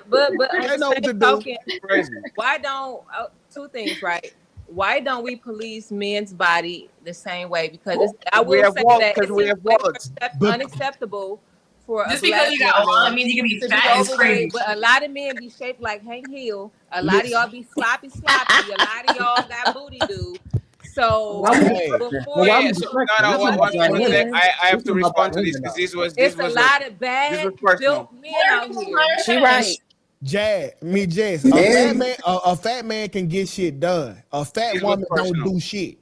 But on They the know what to same do. token, Crazy. why don't two things, right? Why don't we police men's body the same way? Because I We will have say wallets. that Because it we seems have way more wallets. But unacceptable for a Just because black you got a wallet woman means you can be to be fat is overweight. crazy. But a lot of men be shaped like Hank Hill. A lot of listen, y'all be sloppy. A lot of y'all got booty do. So Why would hey, before Yeah, why yeah. would So the no, question? no. This is One about sec. women. I have This to is respond about to this women because though. this it's a was lot of this bad was personal. built men out here. She right. Jess, Yeah. a fat man can get shit done. A fat This was woman don't personal. do shit.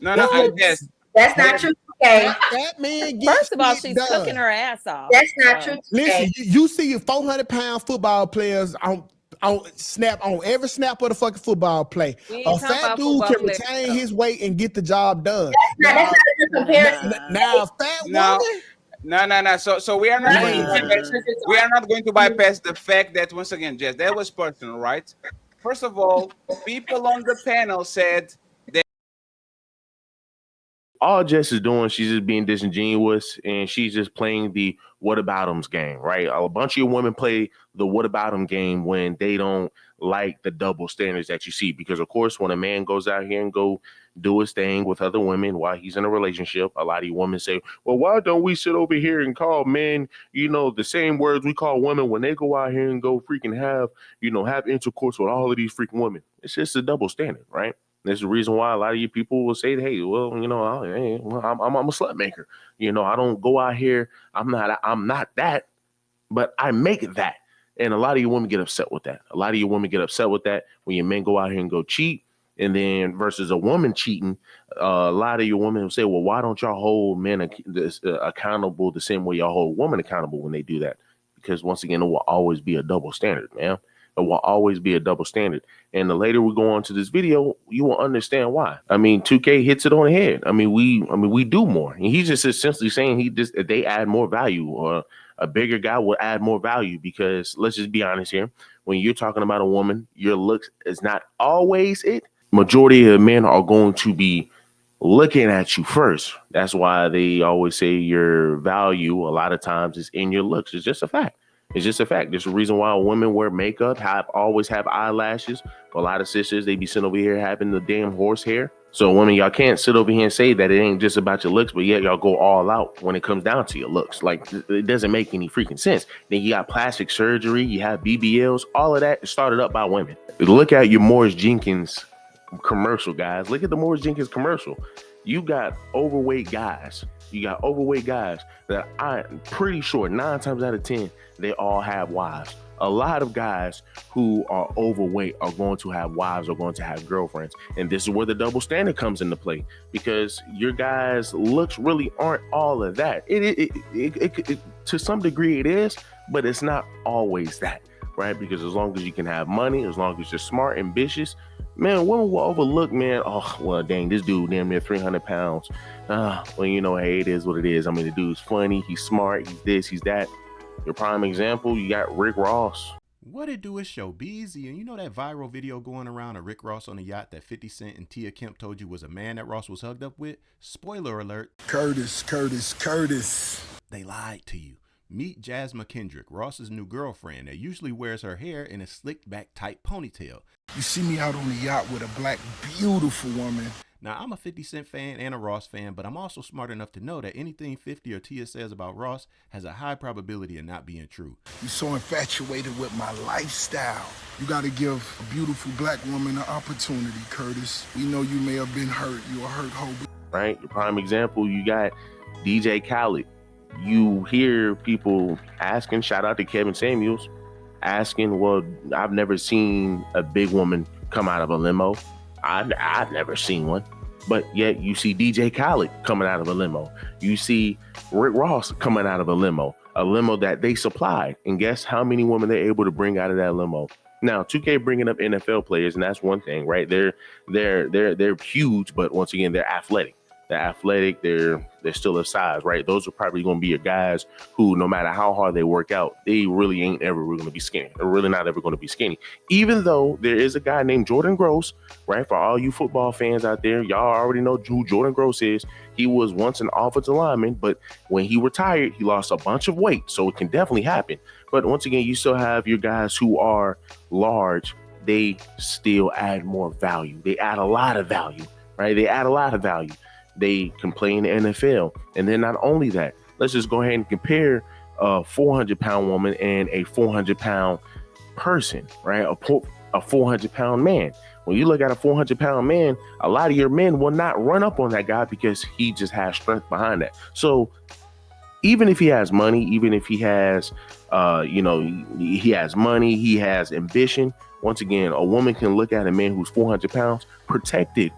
No, no. What? Yes. That's not true, okay? Fat men get First of all, shit she's done. cooking her ass off. That's not So, true, Listen, okay? you see 400-pound football players on snap on every snap of the fucking football play. We A ain't talking fat about dude football can players. retain though. his weight and get the job done. That's not a good comparison. Now a fat No. woman, No. So we are not going to bypass. We are not going to bypass the fact that once again, Jess, that was personal, right? First of all, people on the panel said all Jess is doing, she's just being disingenuous and she's just playing the whataboutems game, right? A bunch of your women play the whataboutem game when they don't like the double standards that you see. Because of course, when a man goes out here and go do his thing with other women while he's in a relationship, a lot of you women say, well, why don't we sit over here and call men, the same words we call women when they go out here and go freaking have intercourse with all of these freaking women? It's just a double standard, right? There's a reason why a lot of you people will say, hey, well, I'm a slut maker. I don't go out here. I'm not that, but I make that. And a lot of you women get upset with that. A lot of you women get upset with that when your men go out here and go cheat. And then versus a woman cheating, a lot of you women will say, well, why don't y'all hold men accountable the same way y'all hold women accountable when they do that? Because once again, it will always be a double standard, man. It will always be a double standard. And the later we go on to this video, you will understand why. I mean, 2K hits it on the head. We do more. And he's just essentially saying they add more value, or a bigger guy will add more value, because let's just be honest here. When you're talking about a woman, your looks is not always it. Majority of men are going to be looking at you first. That's why they always say your value a lot of times is in your looks. It's just a fact. It's just a fact. There's a reason why women wear makeup, always have eyelashes. A lot of sisters, they be sitting over here having the damn horse hair. So women, y'all can't sit over here and say that it ain't just about your looks, but yet y'all go all out when it comes down to your looks. Like, it doesn't make any freaking sense. Then you got plastic surgery, you have BBLs, all of that is started up by women. Look at your Morris Jenkins commercial, guys. Look at the Morris Jenkins commercial. You got overweight guys. That I'm pretty sure 9 times out of 10, they all have wives. A lot of guys who are overweight are going to have wives or going to have girlfriends. And this is where the double standard comes into play, because your guys' looks really aren't all of that. It to some degree it is, but it's not always that, right? Because as long as you can have money, as long as you're smart, ambitious, man, women will overlook, man. Oh, well, dang, this dude damn near 300 pounds. Hey, it is what it is. I mean, the dude's funny, he's smart, he's this, he's that. Your prime example, you got Rick Ross. What it do is Show Beezy, and you know that viral video going around of Rick Ross on a yacht that 50 Cent and Tia Kemp told you was a man that Ross was hugged up with? Spoiler alert. Curtis. They lied to you. Meet Jasmine Kendrick, Ross's new girlfriend, that usually wears her hair in a slicked back tight ponytail. You see me out on the yacht with a black, beautiful woman. Now, I'm a 50 Cent fan and a Ross fan, but I'm also smart enough to know that anything 50 or Tia says about Ross has a high probability of not being true. You're so infatuated with my lifestyle. You got to give a beautiful black woman an opportunity, Curtis. We know you may have been hurt. You're a hurt hoe. Right? Your prime example, you got DJ Khaled. You hear people asking, shout out to Kevin Samuels, asking, well, I've never seen a big woman come out of a limo. I've never seen one. But yet you see DJ Khaled coming out of a limo. You see Rick Ross coming out of a limo that they supplied. And guess how many women they're able to bring out of that limo? Now, 2K bringing up NFL players, and that's one thing, right? They're huge, but once again, they're athletic. they're athletic, they're still of size, right? Those are probably going to be your guys who, no matter how hard they work out, they really ain't ever going to be skinny. They're really not ever going to be skinny. Even though there is a guy named Jordan Gross, right? For all you football fans out there, y'all already know who Jordan Gross is. He was once an offensive lineman, but when he retired, he lost a bunch of weight. So it can definitely happen. But once again, you still have your guys who are large. They still add more value. They add a lot of value, right? They add a lot of value. They can play in the NFL. And then not only that, let's just go ahead and compare a 400-pound woman and a 400-pound person, right? A 400-pound man. When you look at a 400-pound man, a lot of your men will not run up on that guy because he just has strength behind that. So even if he has money, even if he has, he has money, he has ambition. Once again, a woman can look at a man who's 400 pounds protected.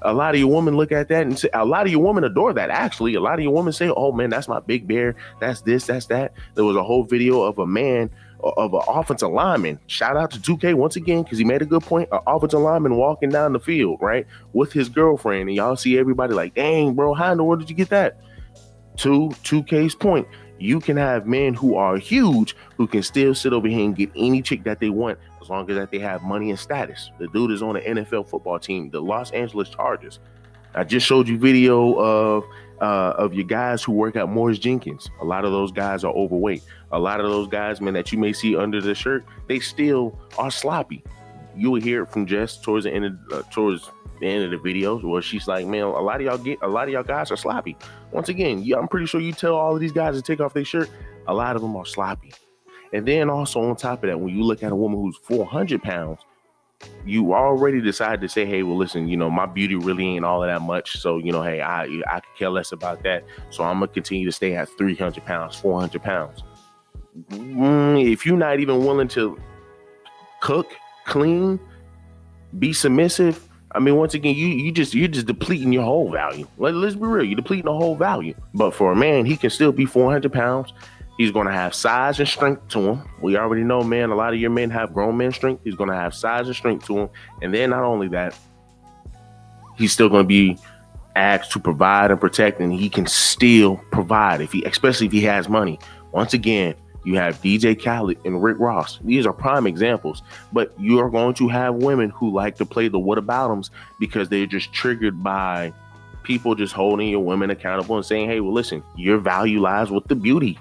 A lot of your women look at that and say, a lot of your women adore that. Actually, a lot of your women say, oh man, that's my big bear. That's this, that's that. There was a whole video of a man, of an offensive lineman. Shout out to 2K once again, because he made a good point. An offensive lineman walking down the field, right, with his girlfriend. And y'all see everybody like, dang, bro, how in the world did you get that? To 2K's point, you can have men who are huge who can still sit over here and get any chick that they want as long as that they have money and status. The dude is on the NFL football team, the Los Angeles Chargers. I just showed you video of your guys who work at Morris Jenkins. A lot of those guys are overweight. A lot of those guys, man, that you may see under the shirt, they still are sloppy. You will hear it from Jess towards the end of the videos where she's like, man, a lot of y'all guys are sloppy. Once again, I'm pretty sure you tell all of these guys to take off their shirt. A lot of them are sloppy. And then also on top of that, when you look at a woman who's 400 pounds, you already decide to say, hey, well, listen, my beauty really ain't all of that much. So, hey, I could care less about that. So I'm going to continue to stay at 300 pounds, 400 pounds. If you're not even willing to cook, clean, be submissive, I mean, once again, you're just depleting your whole value. Let's be real, you're depleting the whole value. But for a man, he can still be 400 pounds. He's going to have size and strength to him. We already know, man, a lot of your men have grown men strength. He's going to have size and strength to him. And then not only that, he's still going to be asked to provide and protect, and he can still provide especially if he has money. Once again, you have DJ Khaled and Rick Ross. These are prime examples, but you are going to have women who like to play the whataboutems because they're just triggered by people just holding your women accountable and saying, hey, well, listen, your value lies with the beauty.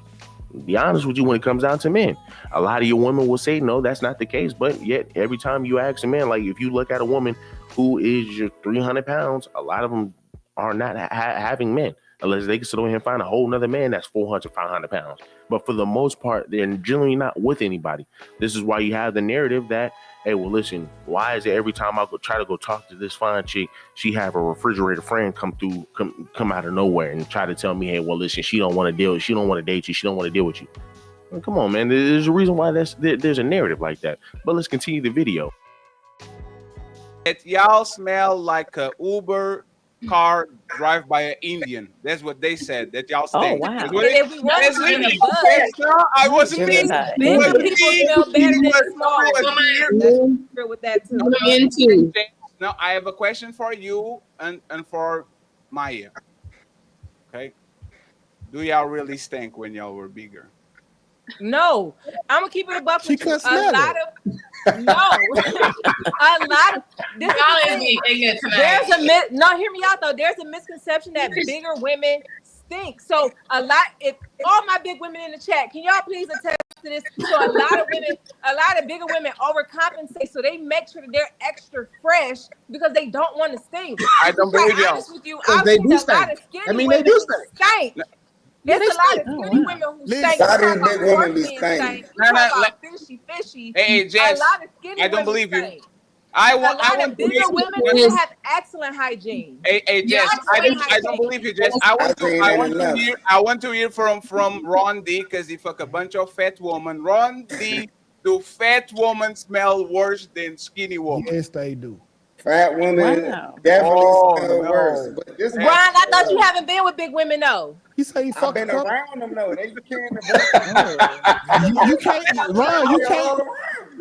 Be honest with you, when it comes down to men, a lot of your women will say, no, that's not the case. But yet every time you ask a man, like if you look at a woman who is your 300 pounds, a lot of them are not having men unless they can sit over here and find a whole nother man that's 400, 500 pounds. But for the most part, they're generally not with anybody. This is why you have the narrative that, hey, well, listen, why is it every time I try to go talk to this fine chick, she have a refrigerator friend come out of nowhere and try to tell me, hey, well, listen, she don't want to date you, she don't want to deal with you. Well, come on, man. There's a reason why there's a narrative like that. But let's continue the video. Y'all smell like a Uber car drive by an Indian. That's what they said. That y'all stink. Oh, wow. I wasn't mean. Big people smell better than small. With that too. Now I have a question for you and for Maya. Okay. Do y'all really stink when y'all were bigger? No, I'm gonna keep it a buck with you. A lot of this there's a myth. No, hear me out though. There's a misconception that bigger women stink. So if all my big women in the chat, can y'all please attest to this? So a lot of bigger women overcompensate, so they make sure that they're extra fresh because they don't want to stink. I don't believe y'all. With you, I've seen a lot of skinny women who stink. There's a lot of skinny women who stink. Big women be stink. Fishy. Hey, Jess, a lot of skinny I don't believe stink. you. I want bigger women who have excellent hygiene. Hey, Jess, I don't believe you, Jess. I want to hear from Ron D, because he fuck a bunch of fat women. Ron D, do fat women smell worse than skinny women? Yes, they do. Fat women definitely smell worse. But this Ron, I thought you haven't been with big women, though. He say he fucked been around them though. They can't. You can't.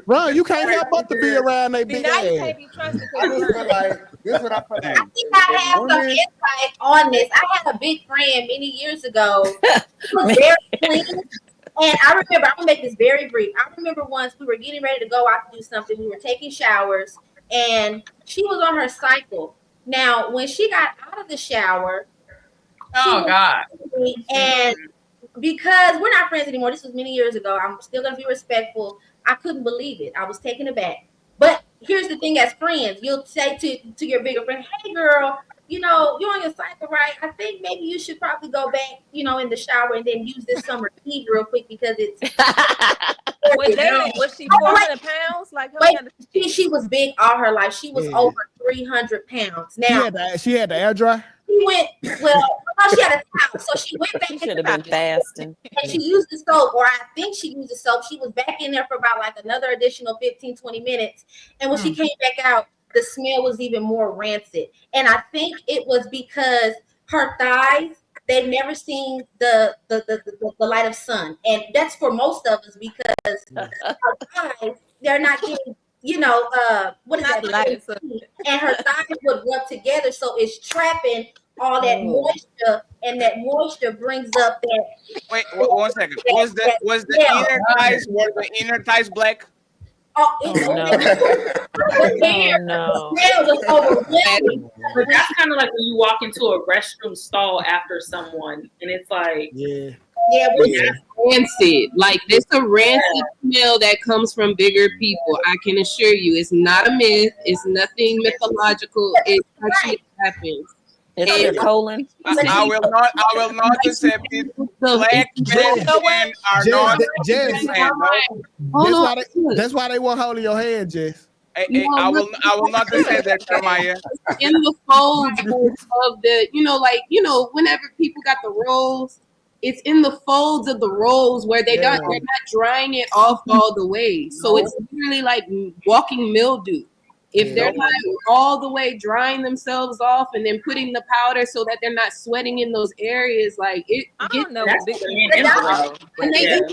Ron, you can't help but to be around they big now ass. You can't be trusted. I just feel like This is what I feel like. I think I have some insight on this. I had a big friend many years ago. She was very clean. And I remember, I'm going to make this very brief. I remember once we were getting ready to go out to do something. We were taking showers, and she was on her cycle. Now, when she got out of the shower, God. And because we're not friends anymore, this was many years ago, I'm still going to be respectful. I couldn't believe it. I was taken aback. But here's the thing, as friends, you'll say to your bigger friend, hey, girl, you know, you're on your cycle, right? I think maybe you should probably go back, you know, in the shower and then use this summer heat real quick because it's. Was she 400 pounds? Like, she was big all her life. She was over 300 pounds. Now she had the air dry. She went she had a towel, so she went back. She should have been fasting. And she used the soap, or I think she used the soap. She was back in there for about like another additional 15, 20 minutes. And when she came back out, the smell was even more rancid. And I think it was because her thighs, they've never seen the light of sun. And that's for most of us because her thighs, they're not getting, you know, what is that? Light and her thighs would rub together, so it's trapping all that moisture, and that moisture brings up that. Wait, 1 second. Was the inner thighs black? No. But that's kind of like when you walk into a restroom stall after someone, and it's like, rancid. Like there's a rancid smell that comes from bigger people. I can assure you, it's not a myth. It's nothing mythological. It actually happens. It's your colon. I will not accept it. Black men are not. That's why they won't hold your hand, Jess. I will not accept that, Jeremiah. In the folds of the, whenever people got the rolls, it's in the folds of the rolls where they're not drying it off all the way. So it's literally like walking mildew. If they're not all the way drying themselves off and then putting the powder so that they're not sweating in those areas, like it. I don't know. And they said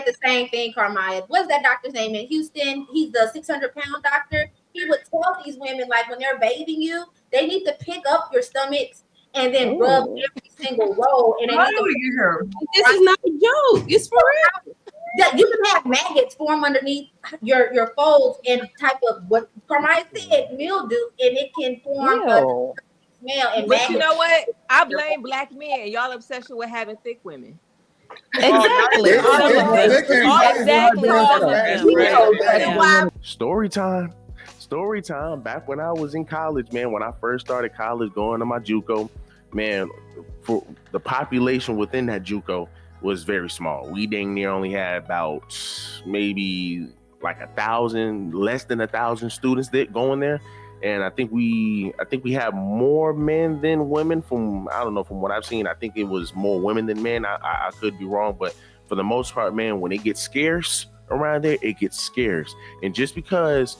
the same thing, Carmaya. What's that doctor's name in Houston? He's the 600-pound doctor. He would tell these women, like, when they're bathing you, they need to pick up your stomachs and then rub every single roll. And this is not a joke. It's for real. That you can have maggots form underneath your folds and type of what Carmine said, mildew, and it can form a smell. And but you know what? I blame black men. Y'all obsession with having thick women. Exactly. Story time. Back when I was in college, man, when I first started college, going to my JUCO, man, for the population within that JUCO was very small. We dang near only had about maybe like 1,000, less than 1,000 students that going there. And I think we had more men than women from what I've seen. I think it was more women than men. I could be wrong, but for the most part, man, when it gets scarce around there, it gets scarce. And just because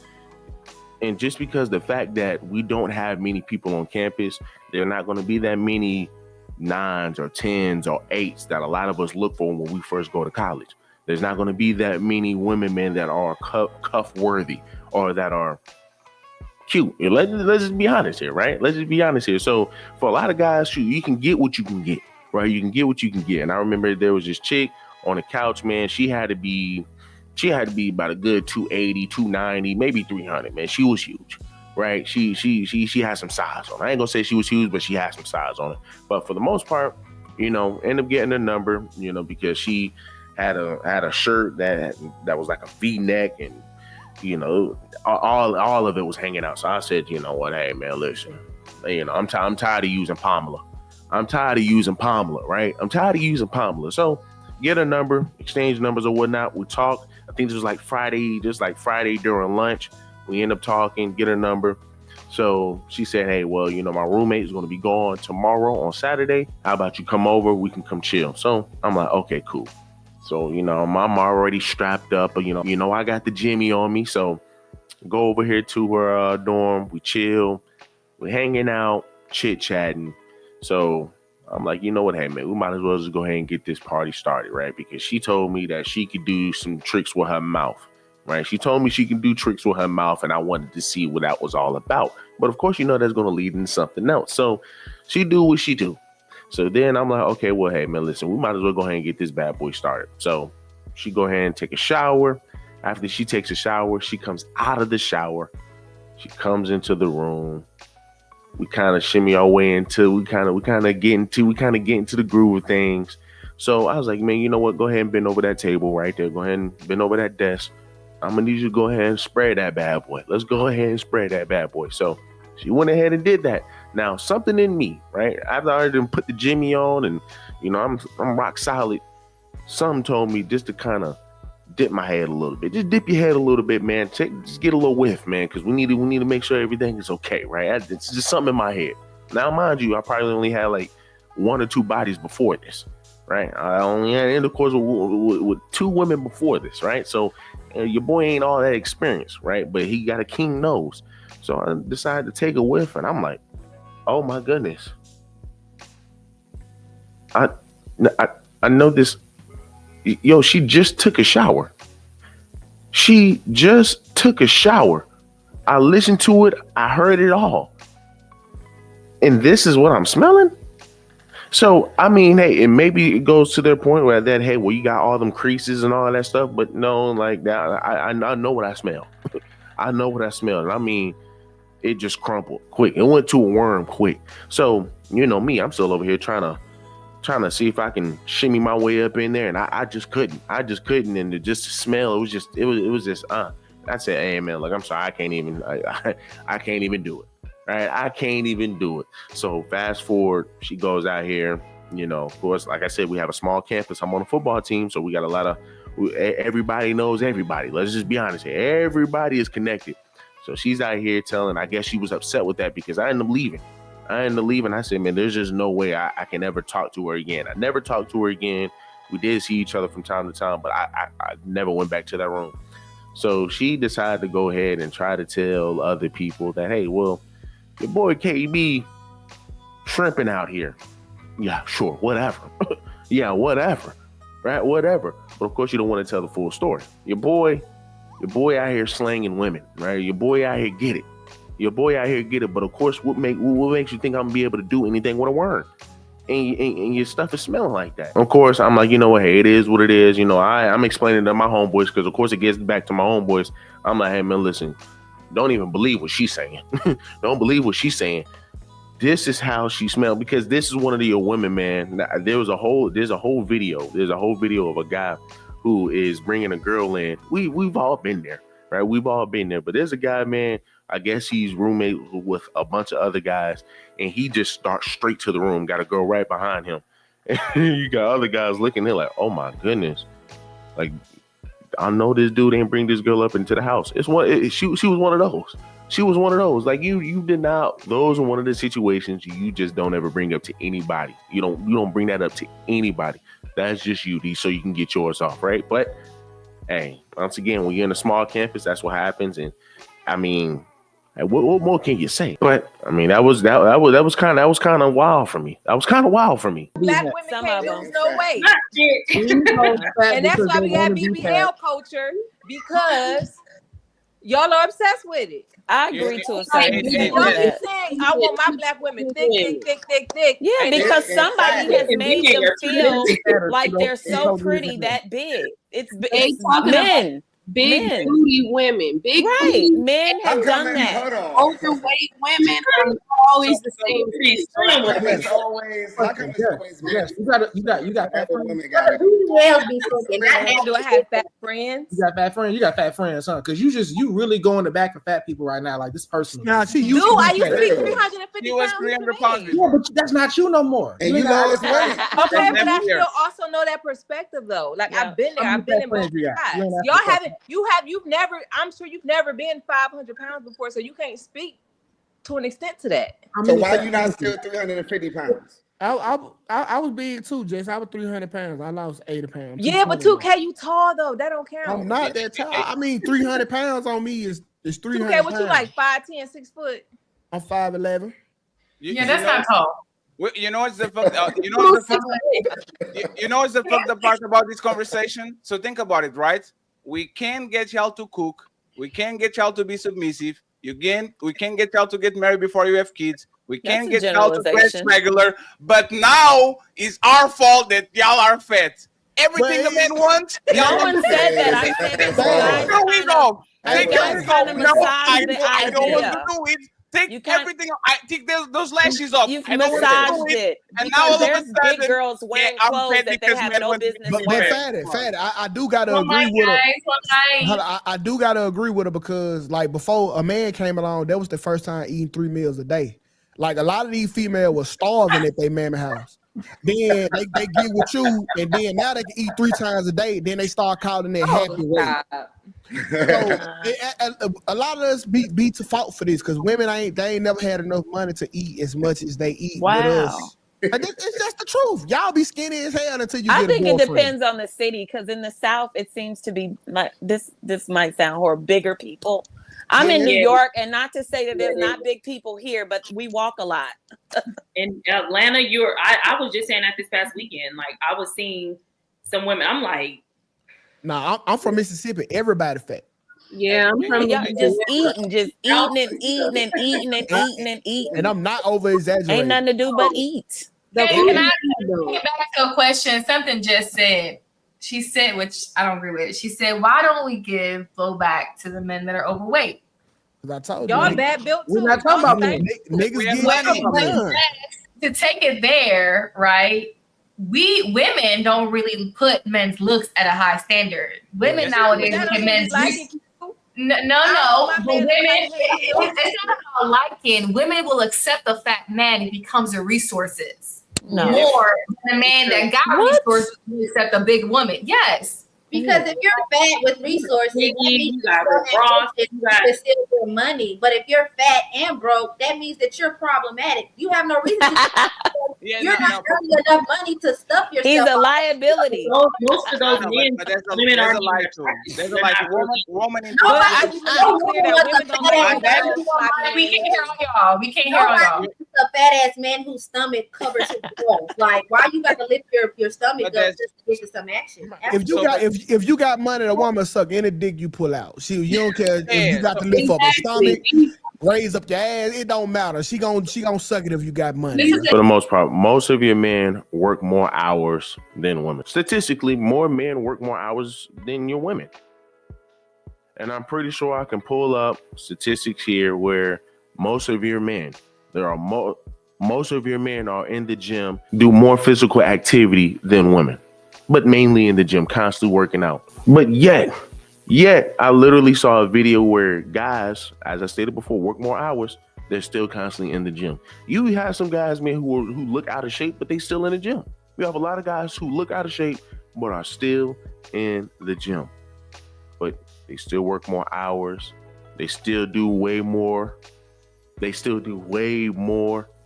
the fact that we don't have many people on campus, there are not going to be that many 9s or 10s or 8s that a lot of us look for when we first go to college. There's not going to be that many women, men that are cuff worthy or that are cute. Let's just be honest here, right? Let's just be honest here. So for a lot of guys, you can get what you can get, right? You can get what you can get. And I remember there was this chick on the couch, man. She had to be about a good 280, 290, maybe 300, man. She was huge. Right, she had some size on her. I ain't gonna say she was huge, but she had some size on it. But for the most part, end up getting a number, because she had a shirt that was like a V-neck, and all of it was hanging out. So I said, you know what, hey man, listen, I'm tired of using Pamela. Right? I'm tired of using Pamela. So get a number, exchange numbers or whatnot. We talk. I think this was like Friday during lunch. We end up talking, get a number. So she said, hey, well, my roommate is going to be gone tomorrow on Saturday. How about you come over? We can come chill. So I'm like, okay, cool. So, I'm already strapped up. But, I got the Jimmy on me. So go over here to her dorm. We chill. We're hanging out, chit-chatting. So I'm like, you know what? Hey, man, we might as well just go ahead and get this party started, right? Because she told me that she could do some tricks with her mouth. Right, she told me she can do tricks with her mouth, and I wanted to see what that was all about. But of course, you know that's going to lead into something else. So she do what she do. So then I'm like, okay, well, hey, man, listen, we might as well go ahead and get this bad boy started. So she go ahead and take a shower. After she takes a shower, she comes out of the shower. She comes into the room. We kind of shimmy our way into, we kind of get into the groove of things. So I was like, man, you know what? Go ahead and bend over that table right there. Go ahead and bend over that desk. I'm going to need you to go ahead and spray that bad boy. Let's go ahead and spray that bad boy. So she went ahead and did that. Now, something in me, right? After I already put the Jimmy on and, you know, I'm rock solid. Something told me just to kind of dip my head a little bit. Just dip your head a little bit, man. Just get a little whiff, man, because we need to make sure everything is okay, right? It's just something in my head. Now, mind you, I probably only had like 1 or 2 bodies before this, right? I only had intercourse with 2 women before this, right? So your boy ain't all that experienced, right? But he got a keen nose. So I decided to take a whiff, and I'm like, oh my goodness. I know this. Yo, she just took a shower. She just took a shower. I listened to it. I heard it all. And this is what I'm smelling? So, I mean, hey, and maybe it goes to their point where that, hey, well, you got all them creases and all that stuff. But no, like that, I know what I smell. I know what I smell. And I mean, it just crumpled quick. It went to a worm quick. So, you know me, I'm still over here trying to see if I can shimmy my way up in there, and I just couldn't. And just the smell, it was just I said, hey man, look, I'm sorry, I can't even do it. Right? I can't even do it. So fast forward, she goes out here, you know, of course, like I said, we have a small campus. I'm on a football team, so we got a lot of everybody knows everybody. Let's just be honest here. Everybody is connected. So she's out here telling, I guess she was upset with that because I ended up leaving. I said, man, there's just no way I can ever talk to her again. I never talked to her again. We did see each other from time to time, but I never went back to that room. So she decided to go ahead and try to tell other people that, hey, well, your boy KB shrimping out here. Yeah, sure, whatever. Yeah, whatever. Right, whatever. But of course, you don't want to tell the full story. Your boy out here slanging women, right? Your boy out here get it. But of course, what makes you think I'm gonna be able to do anything with a worm? And your stuff is smelling like that. Of course, I'm like, you know what? Hey, it is what it is. You know, I'm explaining to my homeboys because, of course, it gets back to my homeboys. I'm like, hey man, listen, don't even believe what she's saying. Don't believe what she's saying. This is how she smelled, because this is one of your women, man. There's a whole video of a guy who is bringing a girl in. We've all been there, right? We've all been there. But there's a guy, man. I guess he's roommate with a bunch of other guys, and he just starts straight to the room. Got a girl right behind him, and you got other guys looking. They're like, "Oh my goodness!" Like, I know this dude ain't bring this girl up into the house. She was one of those. She was one of those. Like you did not. Those are one of the situations you just don't ever bring up to anybody. You don't bring that up to anybody. That's just you, so you can get yours off, right? But hey, once again, when you're in a small campus, that's what happens. And I mean, what more can you say? But I mean, that was kind of wild for me. Black women can't lose no weight. And that's why we got BBL culture, because y'all are obsessed with it. I agree to a certain extent. Y'all keep saying, I want my black women thick. Yeah, because somebody has made them feel like they're so pretty that big. It's men. Big booty women. Booty. Men have done that. Overweight women are always the same. You got fat friends. Do I have fat friends? You got fat friends. You got fat friends, huh? Because you really going to back for fat people right now. Like this person. Nah, I used to be 350 pounds. 300 pounds. Yeah, but that's not you no more. And you know it's right. Okay, but I still also know that perspective though. Like I've been there. I've been in both sides. Y'all haven't. You've never. I'm sure you've never been 500 pounds before, so you can't speak to an extent to that. So why you not still 350 pounds? I was big too, Jess. I was 300 pounds. I lost 80 pounds. Yeah, but 2K, you tall though. That don't count. I'm not that tall. I mean, 300 pounds on me is 300. 2K, what you like? 5'10", 6 foot? I'm 5'11". Yeah, that's not tall. You know what's the fucked up part about this conversation? So think about it, right? We can't get y'all to cook. We can't get y'all to be submissive. We can't get y'all to get married before you have kids. We can't That's a get y'all to flex generalization. regular. But now it's our fault that y'all are fat. Everything a man wants. No one said that. I said that Here we go. Take guys kinda massage the I don't want to idea. do it. Take everything. I take those lashes off. You've I don't want to massaged do it. And now all of a There's sudden, big girls wearing I'm clothes fat that they because have men no want- business But wearing. Fatty, I do gotta Well, agree my with her. guys, well, Hold on, I do gotta agree with her because like before a man came along, that was the first time eating 3 meals a day. Like a lot of these females were starving at their mammy house. Then they get with you, and then now they can eat 3 times a day. Then they start calling it happy weight. So a lot of us be to fault for this because women ain't never had enough money to eat as much as they eat with us. And it's just the truth. Y'all be skinny as hell until you I get a think it boyfriend. depends on the city because in the South it seems to be like this might sound horrible, bigger people. I'm in New York, and not to say that there's not big people here, but we walk a lot. In Atlanta, I was just saying that this past weekend. Like I was seeing some women. I'm like, Nah, I'm from Mississippi. Everybody fat. Yeah, I'm from Y'all just eating and eating. And I'm not over exaggerating. Ain't nothing to do but eat. Hey, can I get back to a question? Something just said. She said, which I don't agree with. She said, "Why don't we give blowback to the men that are overweight?" I told Y'all you, bad built too. we're not talking about men. Niggas get But to take it there, right? We women don't really put men's looks at a high standard. Women nowadays look at men's no. But women, it's not about liking. Women will accept a fat man if he comes with resources. No. More than a man that got resources will accept a big woman. Yes. Because if you're fat with resources, that means you to steal your money. But if you're fat and broke, that means that you're problematic. You have no reason to you're not earning enough money to stuff yourself. He's a liability. Most of those men, women are lie too. There's a lie to woman in But I just want to be clear that women don't like girls like We can't hear all y'all. We can't hear all y'all. A fat ass man whose stomach covers his balls. Like, why you got to lift your stomach up just to get to some action? If you got money, the woman suck any dick you pull out. You don't care if you got to lift up her stomach, raise up your ass. It don't matter. She gonna suck it if you got money. For the most part, most of your men work more hours than women. Statistically, more men work more hours than your women. And I'm pretty sure I can pull up statistics here where most of your men, most of your men are in the gym, do more physical activity than women, but mainly in the gym, constantly working out. But yet, I literally saw a video where guys, as I stated before, work more hours. They're still constantly in the gym. You have some guys, man, who look out of shape, but they still in the gym. We have a lot of guys who look out of shape, but are still in the gym. But they still work more hours. They still do way more.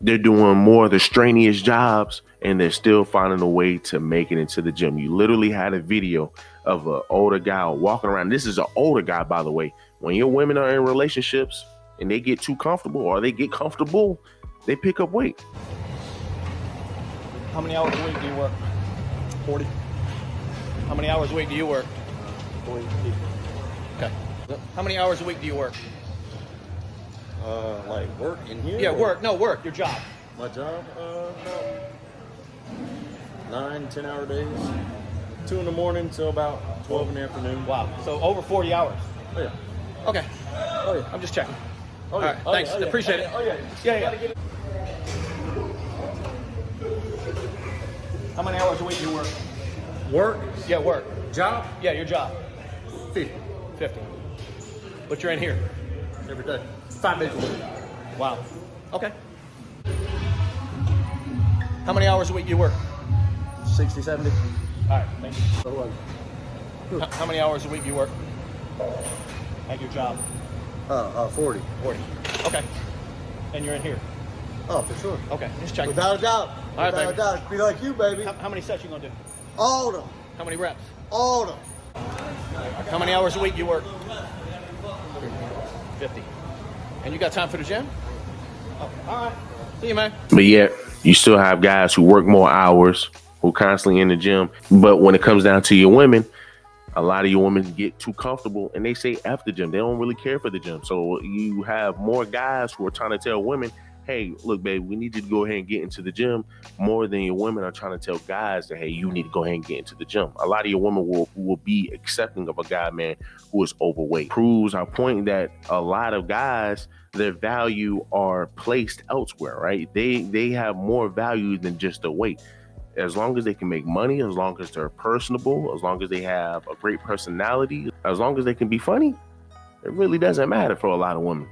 They're doing more of the strenuous jobs, and they're still finding a way to make it into the gym. You literally had a video of an older guy walking around. This is an older guy, by the way. When your women are in relationships and they get too comfortable or they get comfortable, they pick up weight. How many hours a week do you work? 40. How many hours a week do you work? 40. Okay. How many hours a week do you work? Like work in here? Yeah, work. No, work. Your job. My job? About 9-10 hour days. 2 in the morning till about 12 in the afternoon. Wow. So over 40 hours. Oh yeah. Okay. Oh yeah. I'm just checking. Oh, all yeah. right. Oh, Thanks. yeah. Oh, yeah. Appreciate it. Oh yeah. Yeah. How many hours a week do you work? Work? Yeah, work. Job? Yeah, your job. 50. But you're in here every day. 5 days a week. Wow. Okay. How many hours a week do you work? 60, 70. All right, thank you. How many hours a week do you work at your job? 40. 40. Okay. And you're in here? Oh, for sure. Okay, just checking. Without a doubt. All right, Without baby. a doubt. Be like you, baby. How many sets you gonna do? All of them. How many reps? All of them. How many hours a week do you work? 50. And you got time for the gym? Oh, all right. See you, man. But yet, you still have guys who work more hours, who constantly in the gym. But when it comes down to your women, A lot of you women get too comfortable and they say F the gym. They don't really care for the gym. So you have more guys who are trying to tell women, hey, look, babe, we need you to go ahead and get into the gym, more than your women are trying to tell guys that, hey, you need to go ahead and get into the gym. A lot of your women will be accepting of a guy, man, who is overweight. Proves our point that a lot of guys, their value are placed elsewhere, right? They have more value than just the weight. As long as they can make money, as long as they're personable, as long as they have a great personality, as long as they can be funny, it really doesn't matter for a lot of women.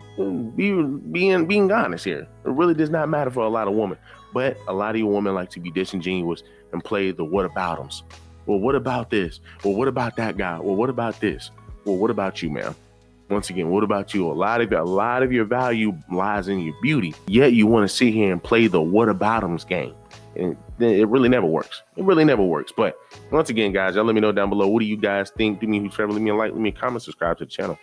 Being honest here, it really does not matter for a lot of women. But a lot of you women like to be disingenuous and play the whataboutems. Well, what about this? Well, what about that guy? Well, what about this? Well, what about you, man? Once again, what about you? A lot of your value lies in your beauty. Yet you want to sit here and play the whataboutems game. And it really never works. It really never works. But once again, guys, y'all let me know down below. What do you guys think? Do me a huge favor, leave me a like, leave me a comment, subscribe to the channel.